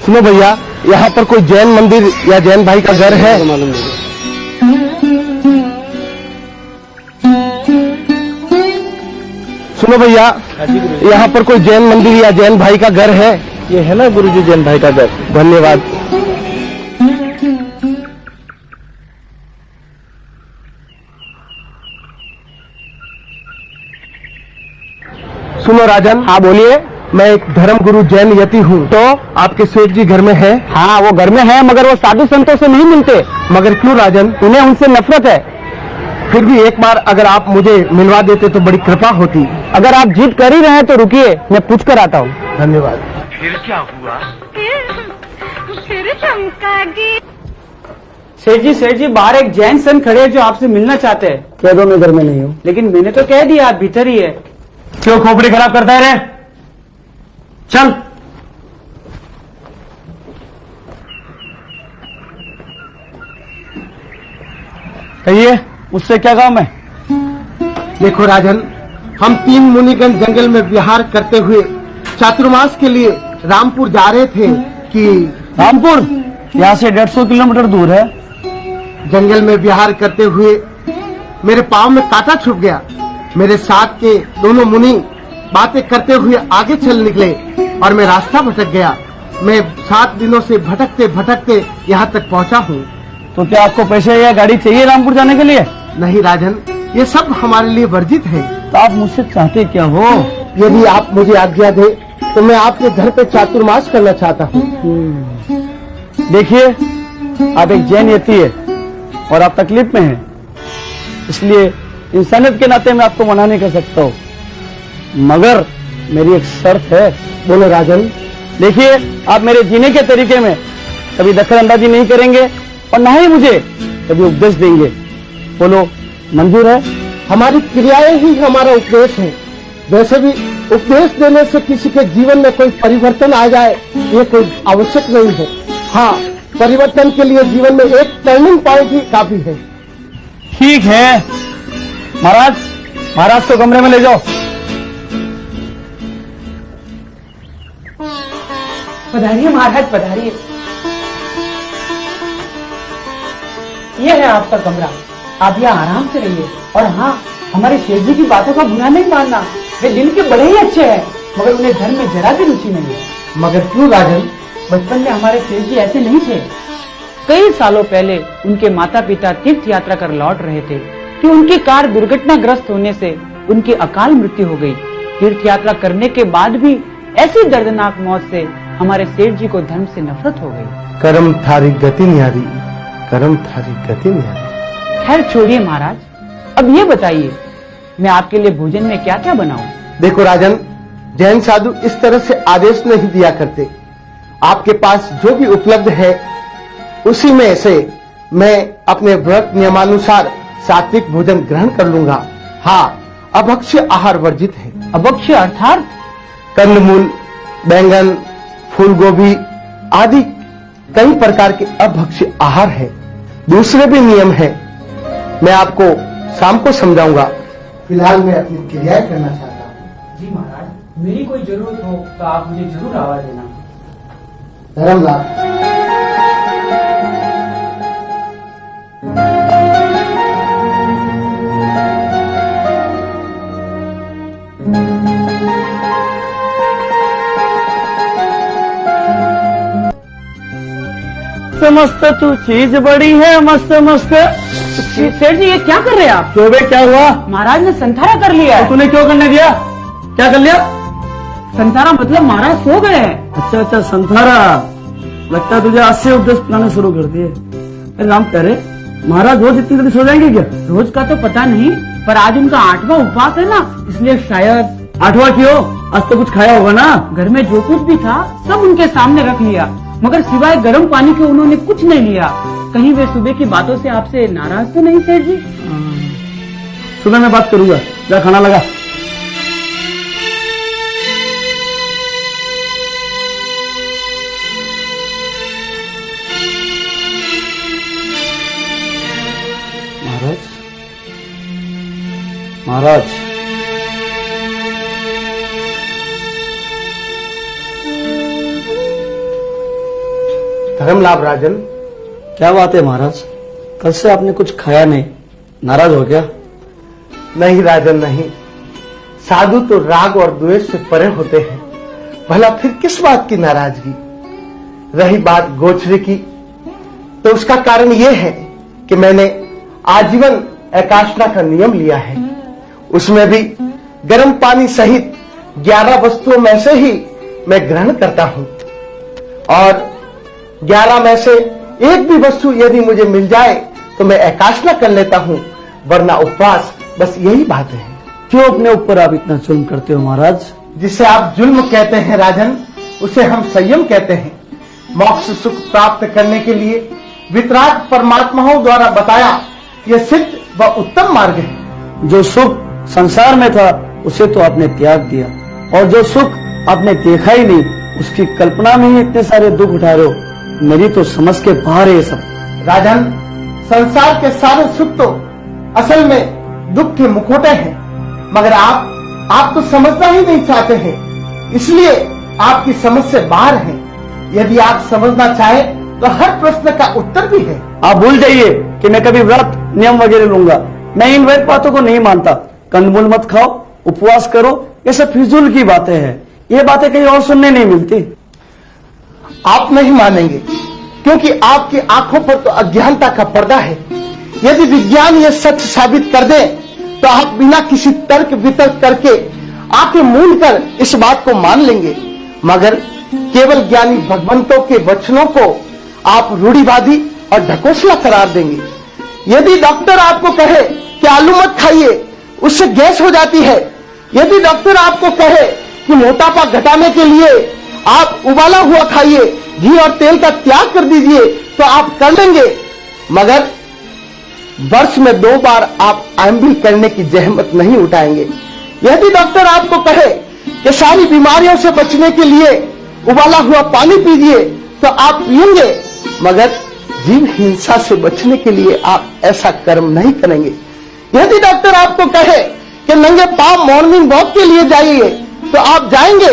सुनो भैया, यहाँ पर कोई जैन मंदिर या जैन भाई का घर है? सुनो भैया, यहाँ पर कोई जैन मंदिर या जैन भाई का घर है? ये है ना गुरुजी जैन भाई का घर। धन्यवाद। सुनो राजन। हाँ बोलिए। मैं एक धर्म गुरु जैन यति हूँ। तो आपके सेठ जी घर में है? हाँ वो घर में है, मगर वो साधु संतों से नहीं मिलते। मगर क्यों राजन? उन्हें उनसे नफरत है। फिर भी एक बार अगर आप मुझे मिलवा देते तो बड़ी कृपा होती। अगर आप जिद कर ही रहे हैं तो रुकिए, मैं पूछ कर आता हूँ। धन्यवाद। फिर क्या हुआ? फिर चमकागी। सेठ जी बाहर एक जैन संत खड़े हैं जो आपसे मिलना चाहते हैं। कह दो मैं घर में नहीं हूँ। लेकिन मैंने तो कह दिया आप भीतर ही है। क्यों खोपड़ी खराब करता है रे? चल। कहिए, मुझसे क्या काम है? देखो राजन, हम 3 मुनिगण जंगल में विहार करते हुए चातुर्मास के लिए रामपुर जा रहे थे कि रामपुर यहाँ से 150 किलोमीटर दूर है। जंगल में विहार करते हुए मेरे पांव में कांटा छुप गया। मेरे साथ के दोनों मुनि बातें करते हुए आगे चल निकले और मैं रास्ता भटक गया। मैं 7 दिनों से भटकते भटकते यहाँ तक पहुँचा हूँ। तो क्या आपको पैसे या गाड़ी चाहिए रामपुर जाने के लिए? नहीं राजन, ये सब हमारे लिए वर्जित है। तो आप मुझसे चाहते क्या हो? यदि आप मुझे आज्ञा दे तो मैं आपके घर पे चातुर्मास करना चाहता हूँ। देखिए, आप एक जैन यति है और आप तकलीफ में हैं, इसलिए इंसानियत के नाते मैं आपको मना नहीं कर सकता हूँ। मगर मेरी एक शर्त है। बोलो राजन। देखिए, आप मेरे जीने के तरीके में कभी दखल अंदाजी नहीं करेंगे और न ही मुझे कभी उपदेश देंगे। बोलो, मंजूर है? हमारी क्रियाएं ही हमारा उपदेश है। वैसे भी उपदेश देने से किसी के जीवन में कोई परिवर्तन आ जाए ये कोई आवश्यक नहीं है। हाँ, परिवर्तन के लिए जीवन में एक टर्निंग पॉइंट ही काफी है। ठीक है महाराज को कमरे में ले जाओ। पधारिए महाराज, पधारिए। ये है आपका कमरा, आप यहाँ आराम से रहिए। और हाँ, हमारे शेठ जी की बातों का बुरा नहीं मानना, वे दिल के बड़े ही अच्छे हैं, मगर उन्हें धर्म में जरा भी रुचि नहीं है। मगर क्यों राजन? बचपन में हमारे शेठ जी ऐसे नहीं थे। कई सालों पहले उनके माता पिता तीर्थ यात्रा कर लौट रहे थे कि उनकी कार दुर्घटनाग्रस्त होने से उनकी अकाल मृत्यु हो गई। तीर्थ यात्रा करने के बाद भी ऐसी दर्दनाक मौत से हमारे सेठ जी को धर्म से नफरत हो गई। कर्म थारी गति न्यारी, कर्म थारी गति न्यारी। खैर छोड़िए महाराज, अब ये बताइए मैं आपके लिए भोजन में क्या क्या बनाऊं? देखो राजन, जैन साधु इस तरह से आदेश नहीं दिया करते। आपके पास जो भी उपलब्ध है उसी में से मैं अपने व्रत नियमानुसार सात्विक भोजन ग्रहण कर लूंगा। हाँ, अभक्ष्य आहार वर्जित है। अभक्ष्य अर्थात? कंदमूल, बैंगन, फूल गोभी आदि कई प्रकार के अभक्ष्य आहार है। दूसरे भी नियम है, मैं आपको शाम को समझाऊंगा। फिलहाल मैं अपनी क्रियाएं करना चाहता हूँ। जी महाराज, मेरी कोई जरूरत हो तो आप मुझे जरूर आवाज देना। धर्मलाल। मस्त तू चीज बड़ी है, मस्त मस्त। सेठ जी ये क्या कर रहे हैं आप? क्यों बे, क्या हुआ? महाराज ने संथारा कर लिया है। तो तूने क्यों करने दिया? क्या कर लिया? संथारा मतलब महाराज सो गए हैं। अच्छा, संथारा। लगता है तुझे आज से उपदेश पिलाने शुरू कर दिए। राम कह रहे महाराज रोज इतनी जल्दी सो जाएंगे क्या? रोज का तो पता नहीं, पर आज उनका 8वां उपवास है ना, इसलिए शायद। 8वां क्यों? आज तो कुछ खाया होगा ना? घर में जो कुछ भी था सब उनके सामने रख लिया, मगर सिवाय गर्म पानी के उन्होंने कुछ नहीं लिया। कहीं वे सुबह की बातों से आपसे नाराज तो नहीं सेठ जी? सुबह मैं बात करूंगा, जा खाना लगा। महाराज, धर्मलाभ राजन। क्या बात है महाराज, कल से आपने कुछ खाया नहीं, नाराज हो गया? नहीं राजन नहीं, साधु तो राग और द्वेष से परे होते हैं, भला फिर किस बात की नाराजगी। रही बात गोचरे की, तो उसका कारण यह है कि मैंने आजीवन एकाष्ठा का नियम लिया है। उसमें भी गर्म पानी सहित 11 वस्तुओं में से ही मैं ग्रहण करता हूं, और 11 में से एक भी वस्तु यदि मुझे मिल जाए तो मैं एकाष्ठा कर लेता हूं, वरना उपवास। बस यही बात है। क्यों अपने ऊपर आप इतना जुल्म करते हो महाराज? जिसे आप जुल्म कहते हैं राजन, उसे हम संयम कहते हैं। मोक्ष सुख प्राप्त करने के लिए वितराग परमात्माओं द्वारा बताया यह सिद्ध व उत्तम मार्ग है। जो सुख संसार में था उसे तो आपने त्याग दिया, और जो सुख आपने देखा ही नहीं उसकी कल्पना में ही इतने सारे दुख उठा रहे हो। मेरी तो समझ के बाहर है ये सब। राजन, संसार के सारे सुख तो असल में दुख के मुखौटे हैं, मगर आप तो समझना ही नहीं चाहते हैं, इसलिए आपकी समझ से बाहर है। यदि आप समझना चाहें तो हर प्रश्न का उत्तर भी है। आप भूल जाइए कि मैं कभी व्रत नियम वगैरह लूंगा। मैं इन वैध बातों को नहीं मानता। कंदमूल मत खाओ, उपवास करो, ये सब फिजूल की बातें हैं। ये बातें कहीं और सुनने नहीं मिलती। आप नहीं मानेंगे क्योंकि आपकी आंखों पर तो अज्ञानता का पर्दा है। यदि विज्ञान ये सच साबित कर दे तो आप बिना किसी तर्क वितर्क करके आंखें मूंद कर इस बात को मान लेंगे, मगर केवल ज्ञानी भगवंतों के वचनों को आप रूढ़िवादी और ढकोसला करार देंगे। यदि डॉक्टर आपको कहे कि आलू मत खाइए, उससे गैस हो जाती है। यदि डॉक्टर आपको कहे कि मोटापा घटाने के लिए आप उबाला हुआ खाइए, घी और तेल का त्याग कर दीजिए, तो आप कर लेंगे, मगर वर्ष में 2 बार आप एमबी करने की जहमत नहीं उठाएंगे। यदि डॉक्टर आपको कहे कि सारी बीमारियों से बचने के लिए उबाला हुआ पानी पीजिए, तो आप पिएंगे, मगर जीव हिंसा से बचने के लिए आप ऐसा कर्म नहीं करेंगे। यदि डॉक्टर आपको कहे कि नंगे पांव मॉर्निंग वॉक के लिए जाइए, तो आप जाएंगे,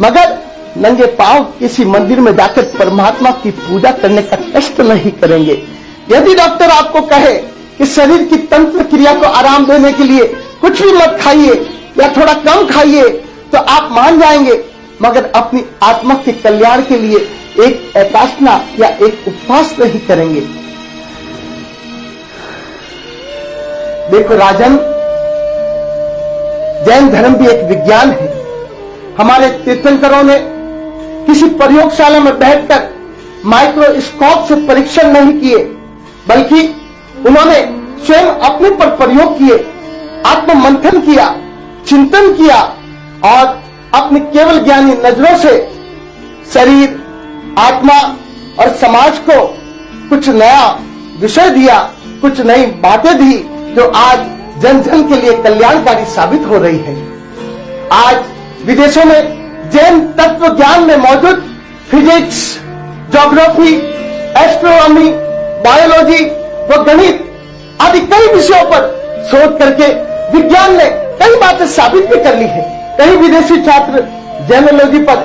मगर नंगे पांव किसी मंदिर में जाकर परमात्मा की पूजा करने का कष्ट नहीं करेंगे। यदि डॉक्टर आपको कहे कि शरीर की तंत्र क्रिया को आराम देने के लिए कुछ भी मत खाइए या थोड़ा कम खाइए, तो आप मान जाएंगे, मगर अपनी आत्मा के कल्याण के लिए एक एकाष्ठा या एक उपवास नहीं करेंगे। देखो राजन, जैन धर्म भी एक विज्ञान है। हमारे तीर्थंकरों ने किसी प्रयोगशाला में बैठकर माइक्रोस्कोप से परीक्षण नहीं किए, बल्कि उन्होंने स्वयं अपने पर प्रयोग किए, आत्म मंथन किया, चिंतन किया, और अपनी केवल ज्ञानी नजरों से शरीर, आत्मा और समाज को कुछ नया विषय दिया, कुछ नई बातें दी, जो आज जन जन के लिए कल्याणकारी साबित हो रही है। आज विदेशों में जैन तत्व ज्ञान में मौजूद फिजिक्स, ज्योग्राफी, एस्ट्रोनॉमी, बायोलॉजी व गणित आदि कई विषयों पर शोध करके विज्ञान ने कई बातें साबित भी कर ली है। कई विदेशी छात्र जैनोलॉजी पर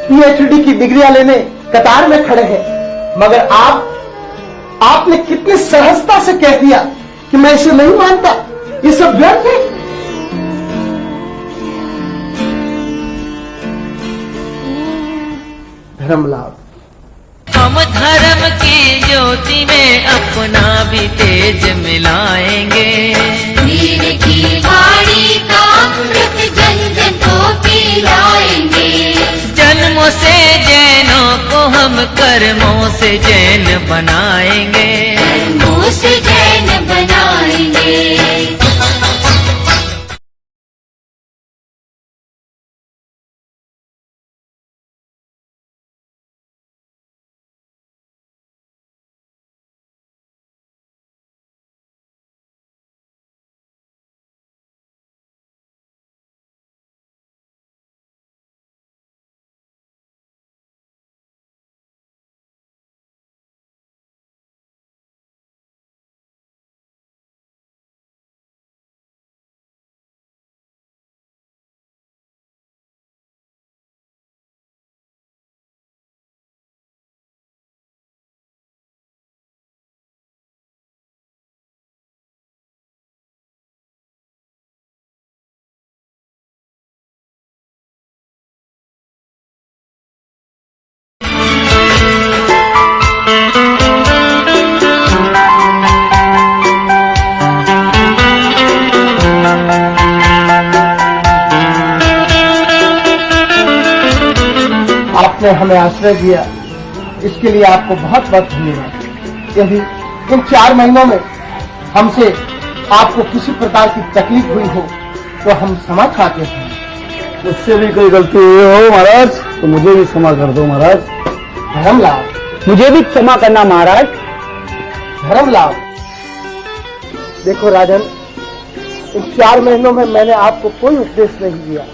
पीएचडी की डिग्रियां लेने कतार में खड़े हैं, मगर आपने कितनी सहजता से कह दिया कि मैं इसे नहीं मानता, ये सब व्यर्थ है। धर्मलाभ, हम धर्म की ज्योति में अपना भी तेज मिलाएंगे। वीर की वाणी का अमृत जन जन को पिलाएंगे। जन्मों से जैनों को हम कर्मों से जैन बनाएंगे। कर्मों से जैन बनाएंगे। आपने हमें आश्रय दिया, इसके लिए आपको बहुत बहुत धन्यवाद। यदि इन 4 महीनों में हमसे आपको किसी प्रकार की तकलीफ हुई हो तो हम क्षमा चाहते हैं। मुझसे भी कोई गलती हुई हो महाराज तो मुझे भी क्षमा कर दो महाराज। धर्मलाल, मुझे भी क्षमा करना महाराज। धर्मलाल, देखो राजन, इन 4 महीनों में मैंने आपको कोई उपदेश नहीं दिया।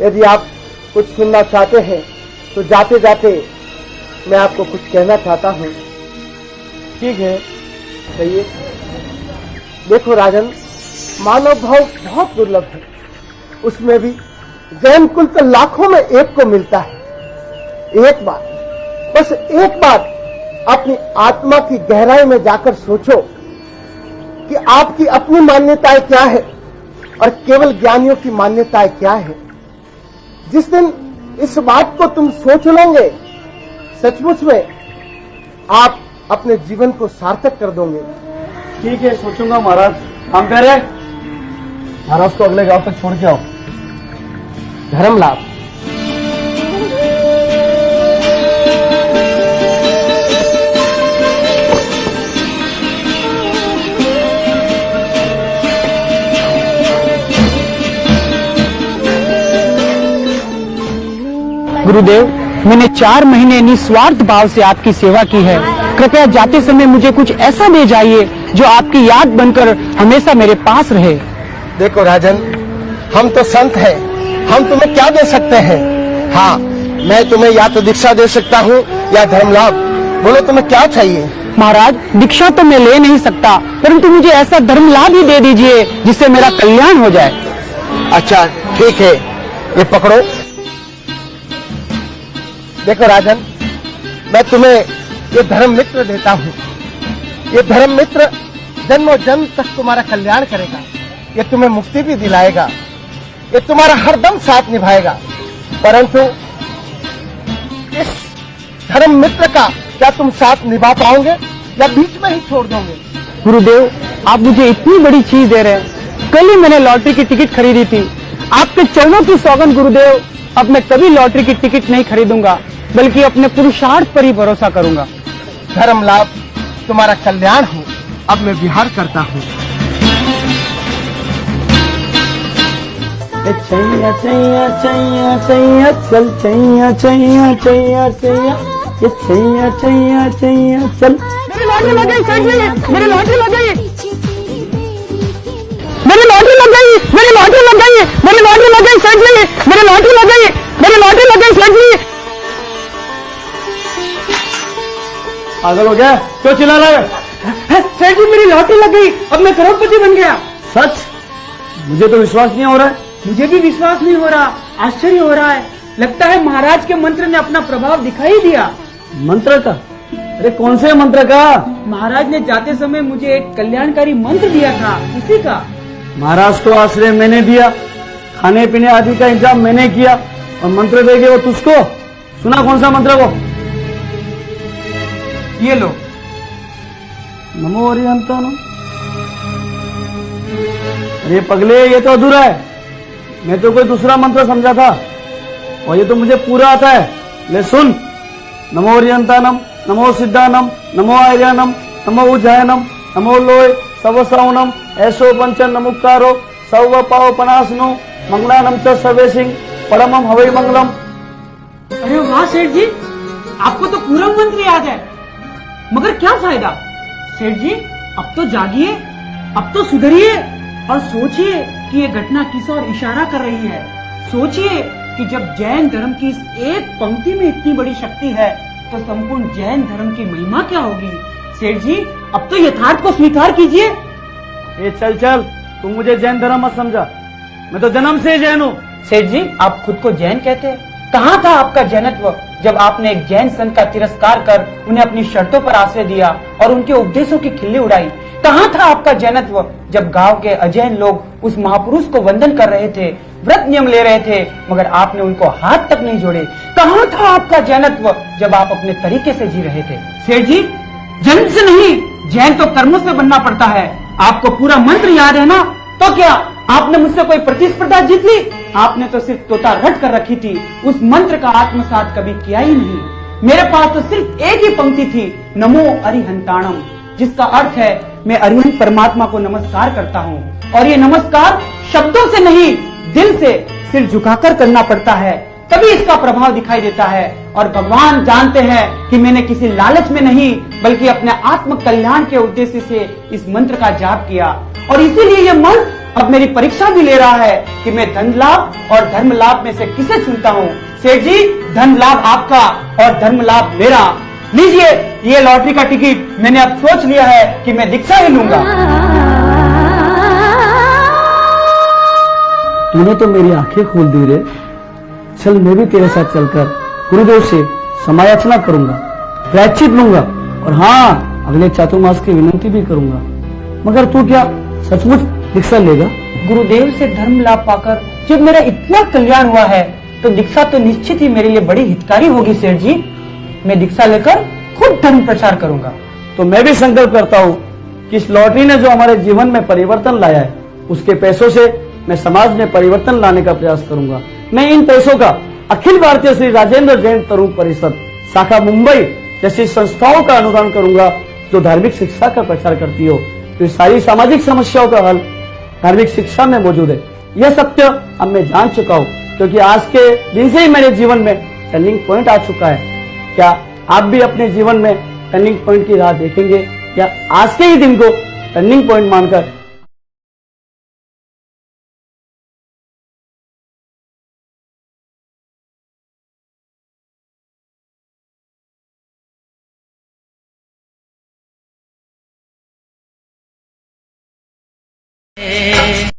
यदि आप कुछ सुनना चाहते हैं तो जाते जाते मैं आपको कुछ कहना चाहता हूँ। ठीक है, कहिए। देखो राजन, मानव भाव बहुत दुर्लभ है, उसमें भी जैन कुल तो लाखों में एक को मिलता है। एक बार, बस एक बार अपनी आत्मा की गहराई में जाकर सोचो कि आपकी अपनी मान्यताएं क्या है और केवल ज्ञानियों की मान्यताएं क्या है। जिस दिन इस बात को तुम सोच लोगे, सचमुच में आप अपने जीवन को सार्थक कर दोगे। ठीक है, सोचूंगा महाराज। काम कर रहे महाराज को अगले गांव तक छोड़ के आओ। धर्मलाल, गुरुदेव, मैंने 4 महीने निस्वार्थ भाव से आपकी सेवा की है। कृपया जाते समय मुझे कुछ ऐसा दे जाइए जो आपकी याद बनकर हमेशा मेरे पास रहे। देखो राजन, हम तो संत हैं, हम तुम्हें क्या दे सकते हैं। हाँ, मैं तुम्हें या तो दीक्षा दे सकता हूँ या धर्मलाभ। बोलो तुम्हें क्या चाहिए। महाराज, दीक्षा तो मैं ले नहीं सकता, परंतु मुझे ऐसा धर्म लाभ ही दे दीजिए जिससे मेरा कल्याण हो जाए। अच्छा ठीक है, ये पकड़ो। देखो राजन, मैं तुम्हें ये धर्म मित्र देता हूँ। ये धर्म मित्र जन्मों जन्म तक तुम्हारा कल्याण करेगा, ये तुम्हें मुक्ति भी दिलाएगा, ये तुम्हारा हरदम साथ निभाएगा। परंतु इस धर्म मित्र का क्या तुम साथ निभा पाओगे या बीच में ही छोड़ दोगे। गुरुदेव, आप मुझे इतनी बड़ी चीज दे रहे हैं। कल ही मैंने लॉटरी की टिकट खरीदी थी। आपके चरणों की सौगंध गुरुदेव, अब मैं कभी लॉटरी की टिकट नहीं खरीदूंगा, बल्कि अपने पुरुषार्थ पर ही भरोसा करूंगा। धर्म लाभ, तुम्हारा कल्याण हो। अब मैं विहार करता हूँ। चैया चैया चैया चैया चल, चैया चैया चैया चैया, ये चैया चैया चैया चल। मेरी लॉटरी लग गई सेठ जी, मेरी लॉटरी लग गई, मेरी लॉटरी लग गई, मेरी लॉटरी लग गई, मेरी लॉटरी लग गई सेठ जी, मेरी लॉटरी लग गई, मेरी लॉटरी लग गई सेठ जी। पागल हो गया, क्यों चिल्ला रहा है? सेठ जी, मेरी लॉटरी लग गई, अब मैं करोड़पति बन गया। सच? मुझे तो विश्वास नहीं हो रहा है। मुझे भी विश्वास नहीं हो रहा, आश्चर्य हो रहा है। लगता है महाराज के मंत्र ने अपना प्रभाव दिखाई दिया। मंत्र का? अरे कौन से मंत्र का? महाराज ने जाते समय मुझे एक कल्याणकारी मंत्र दिया था, उसी का। महाराज को आश्रय मैंने दिया, खाने पीने आदि का इंतजाम मैंने किया, और मंत्र देगे वो तुझको। सुना कौन सा मंत्र वो? ये लो। नमो हरिहंतानम। अरे पगले, ये तो अधूरा है। मैं तो कोई दूसरा मंत्र समझा था, और ये तो मुझे पूरा आता है। ले सुन। नमो हरिहंतानम, नमो सिद्धानम, नमो आर्यानम, नमो उज्जयनम, नमो लोय सवसावनम, ऐसो पंचन नमुकारो सर्व पाव पनासनो, मंगलानम च सर्वे सिंह परमम हवै मंगलम। अरे वाह सेठ जी, आपको तो पूरा मंत्र याद है, मगर क्या फायदा। सेठ जी, अब तो जागिए, अब तो सुधरिए और सोचिए कि ये घटना किस ओर इशारा कर रही है। सोचिए कि जब जैन धर्म की इस एक पंक्ति में इतनी बड़ी शक्ति है तो संपूर्ण जैन धर्म की महिमा क्या होगी। सेठ जी, अब तो यथार्थ को स्वीकार कीजिए। ए चल चल, तुम मुझे जैन धर्म मत समझा, मैं तो जन्म से जैन हूँ। सेठ जी, आप खुद को जैन कहते हैं। कहाँ था आपका जैनत्व जब आपने एक जैन संत का तिरस्कार कर उन्हें अपनी शर्तों पर आश्रय दिया और उनके उपदेशों की खिल्ली उड़ाई। कहाँ था आपका जैनत्व जब गांव के अजैन लोग उस महापुरुष को वंदन कर रहे थे, व्रत नियम ले रहे थे, मगर आपने उनको हाथ तक नहीं जोड़े। कहाँ था आपका जैनत्व जब आप अपने तरीके से जी रहे थे। सेठ जी, जन्म से नहीं, जैन तो कर्मों से बनना पड़ता है। आपको पूरा मंत्र याद है ना? तो क्या आपने मुझसे कोई प्रतिस्पर्धा जीत ली? आपने तो सिर्फ तोता रट कर रखी थी, उस मंत्र का आत्मसात कभी किया ही नहीं। मेरे पास तो सिर्फ एक ही पंक्ति थी, नमो अरिहंताणम, जिसका अर्थ है मैं अरिहंत परमात्मा को नमस्कार करता हूँ। और ये नमस्कार शब्दों से नहीं, दिल से सिर झुकाकर करना पड़ता है, तभी इसका प्रभाव दिखाई देता है। और भगवान जानते हैं कि मैंने किसी लालच में नहीं, बल्कि अपने आत्म कल्याण के उद्देश्य से इस मंत्र का जाप किया। और इसीलिए ये मंत्र अब मेरी परीक्षा भी ले रहा है कि मैं धन लाभ और धर्म लाभ में से किसे चुनता हूँ। सेठ जी, धन लाभ आपका और धर्म लाभ मेरा। लीजिए ये लॉटरी का टिकट, मैंने अब सोच लिया है कि मैं दीक्षा ही लूंगा। तूने तो मेरी आंखें खोल दी रे। चल मैं भी तेरे साथ चलकर गुरुदेव से समायाचना करूंगा, प्रायश्चित लूंगा और हाँ, अगले चातुर्मास की विनंती भी करूंगा। मगर तू क्या सचमुच दीक्षा लेगा? गुरुदेव से धर्म लाभ पाकर जब मेरा इतना कल्याण हुआ है, तो दीक्षा तो निश्चित ही मेरे लिए बड़ी हितकारी होगी सेठ जी। मैं दीक्षा लेकर खुद धर्म प्रचार करूंगा। तो मैं भी संकल्प करता हूँ कि इस लॉटरी ने जो हमारे जीवन में परिवर्तन लाया है, उसके पैसों से मैं समाज में परिवर्तन लाने का प्रयास करूंगा। मैं इन पैसों का अखिल भारतीय श्री राजेंद्र जैन तरुण परिषद शाखा मुंबई जैसी संस्थाओं का अनुदान करूंगा जो धार्मिक शिक्षा का प्रचार करती हो। तो सारी सामाजिक समस्याओं का हल धार्मिक शिक्षा में मौजूद है। यह सत्य अब मैं जान चुका हूँ, क्योंकि आज के दिन से ही मेरे जीवन में टर्निंग पॉइंट आ चुका है। क्या आप भी अपने जीवन में टर्निंग पॉइंट की राह देखेंगे या आज के ही दिन को टर्निंग पॉइंट मानकर